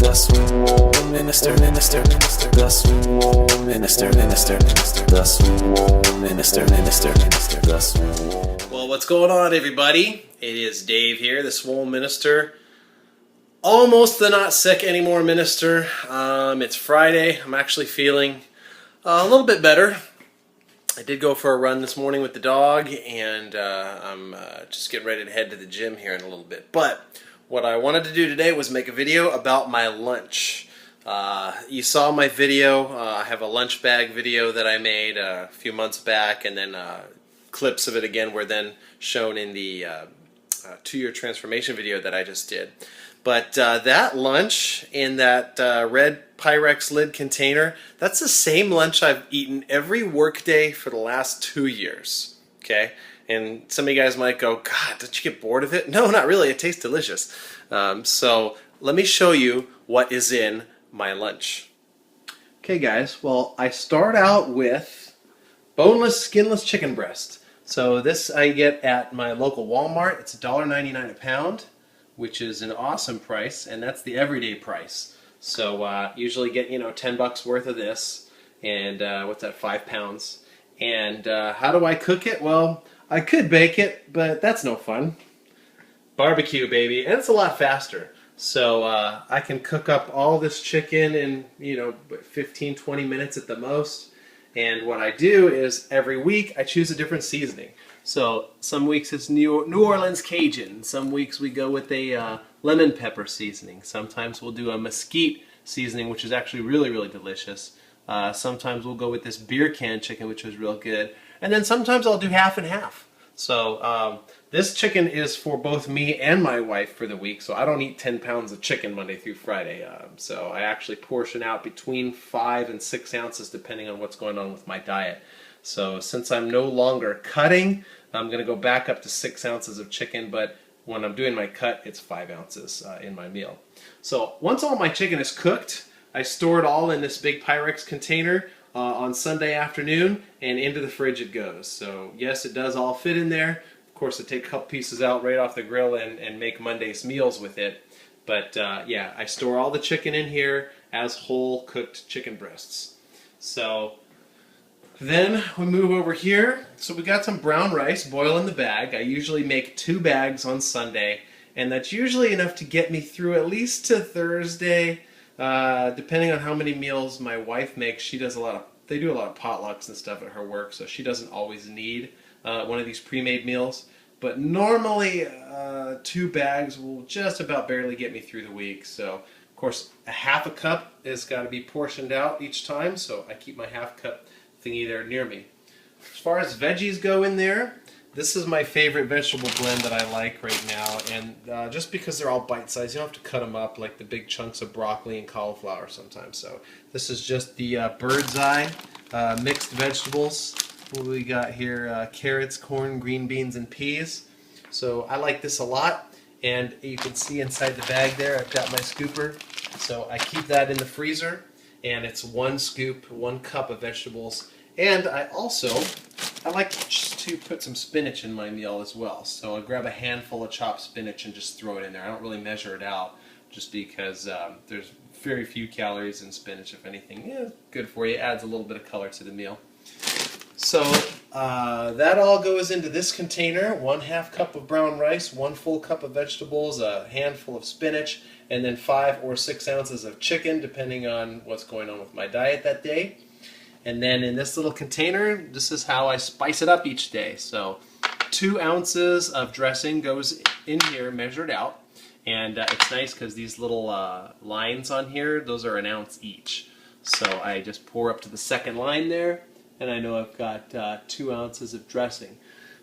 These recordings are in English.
The Swole Minister, Minister, Minister. The Swole Minister, Minister, Minister. The Swole Minister, Minister, Minister. The Swole. Well, what's going on, everybody? It is Dave here, the Swole Minister. Almost the not sick anymore minister. It's Friday. I'm actually feeling a little bit better. I did go for a run this morning with the dog, and I'm just getting ready to head to the gym here in a little bit. But what I wanted to do today was make a video about my lunch. You saw my video. I have a lunch bag video that I made a few months back, and then clips of it again were then shown in the 2-year transformation video that I just did. But that lunch in that red Pyrex lid container, that's the same lunch I've eaten every workday for the last 2 years. Okay? And some of you guys might go, God, did you get bored of it? No, not really. It tastes delicious. So let me show you what is in my lunch. Okay, guys. Well, I start out with boneless, skinless chicken breast. So this I get at my local Walmart. It's $1.99 a pound, which is an awesome price, and that's the everyday price. So usually get 10 bucks worth of this, and what's that, 5 pounds. And how do I cook it? Well, I could bake it, but that's no fun. Barbecue, baby, and it's a lot faster. So I can cook up all this chicken in 15-20 minutes at the most. And what I do is every week I choose a different seasoning. So some weeks it's New Orleans Cajun. Some weeks we go with a lemon pepper seasoning. Sometimes we'll do a mesquite seasoning, which is actually really, really delicious. Sometimes we'll go with this beer can chicken, which was real good. And then sometimes I'll do half and half. So this chicken is for both me and my wife for the week. So I don't eat 10 pounds of chicken Monday through Friday. So I actually portion out between 5 and 6 ounces depending on what's going on with my diet. So since I'm no longer cutting, I'm going to go back up to 6 ounces of chicken, but when I'm doing my cut, it's 5 ounces in my meal. So once all my chicken is cooked, I store it all in this big Pyrex container on Sunday afternoon, and into the fridge it goes. So yes, it does all fit in there. Of course, I take a couple pieces out right off the grill and make Monday's meals with it. But yeah, I store all the chicken in here as whole cooked chicken breasts. So then we move over here. So we got some brown rice boil in the bag. I usually make 2 bags on Sunday, and that's usually enough to get me through at least to Thursday. Depending on how many meals my wife makes, they do a lot of potlucks and stuff at her work, so she doesn't always need one of these pre-made meals. But normally 2 bags will just about barely get me through the week. So of course a half a cup has got to be portioned out each time, so I keep my half cup thingy there near me. As far as veggies go in there, this is my favorite vegetable blend that I like right now, and just because they're all bite-sized, you don't have to cut them up like the big chunks of broccoli and cauliflower sometimes. So this is just the bird's eye mixed vegetables. What we got here? Carrots, corn, green beans, and peas. So I like this a lot, and you can see inside the bag there I've got my scooper. So I keep that in the freezer, and it's 1 scoop, 1 cup of vegetables. And I like just to put some spinach in my meal as well. So I grab a handful of chopped spinach and just throw it in there. I don't really measure it out just because there's very few calories in spinach, if anything. Yeah, good for you. It adds a little bit of color to the meal. So that all goes into this container. 1/2 cup of brown rice, 1 full cup of vegetables, a handful of spinach, and then 5 or 6 ounces of chicken, depending on what's going on with my diet that day. And then in this little container, this is how I spice it up each day. So 2 ounces of dressing goes in here, measured out. And it's nice because these little lines on here, those are 1 ounce each. So I just pour up to the second line there, and I know I've got 2 ounces of dressing.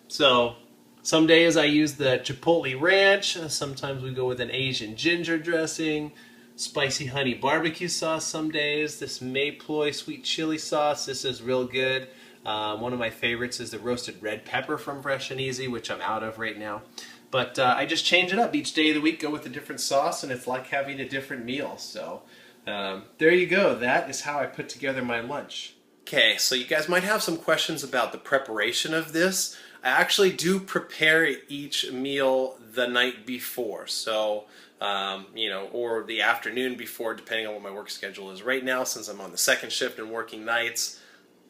So some days I use the Chipotle Ranch. Sometimes we go with an Asian ginger dressing. Spicy honey barbecue sauce some days. This Mayploy sweet chili sauce, this is real good. One of my favorites is the roasted red pepper from Fresh and Easy, which I'm out of right now. But I just change it up each day of the week, go with a different sauce, and it's like having a different meal. So there you go. That is how I put together my lunch. Okay, so you guys might have some questions about the preparation of this. I actually do prepare each meal the night before. So or the afternoon before, depending on what my work schedule is. Right now, since I'm on the second shift and working nights,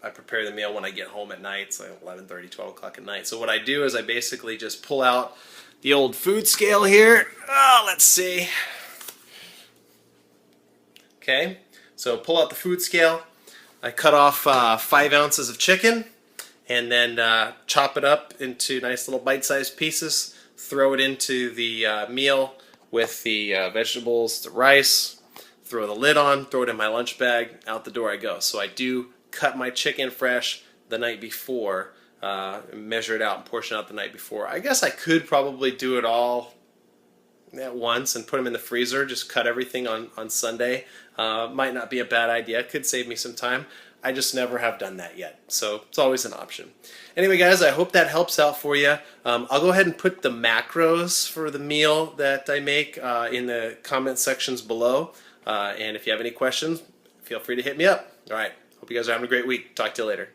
I prepare the meal when I get home at night, so 11:30, 12 o'clock at night. So what I do is I basically just pull out the old food scale here. Oh, let's see. Okay, so pull out the food scale. I cut off 5 ounces of chicken, and then chop it up into nice little bite-sized pieces. Throw it into the meal with the vegetables, the rice. Throw the lid on, throw it in my lunch bag, out the door I go. So I do cut my chicken fresh the night before, measure it out and portion out the night before. I guess I could probably do it all at once and put them in the freezer, just cut everything on Sunday. Might not be a bad idea, could save me some time. I just never have done that yet, so it's always an option. Anyway guys, I hope that helps out for you. I'll go ahead and put the macros for the meal that I make in the comment sections below, and if you have any questions, feel free to hit me up. Alright, hope you guys are having a great week. Talk to you later.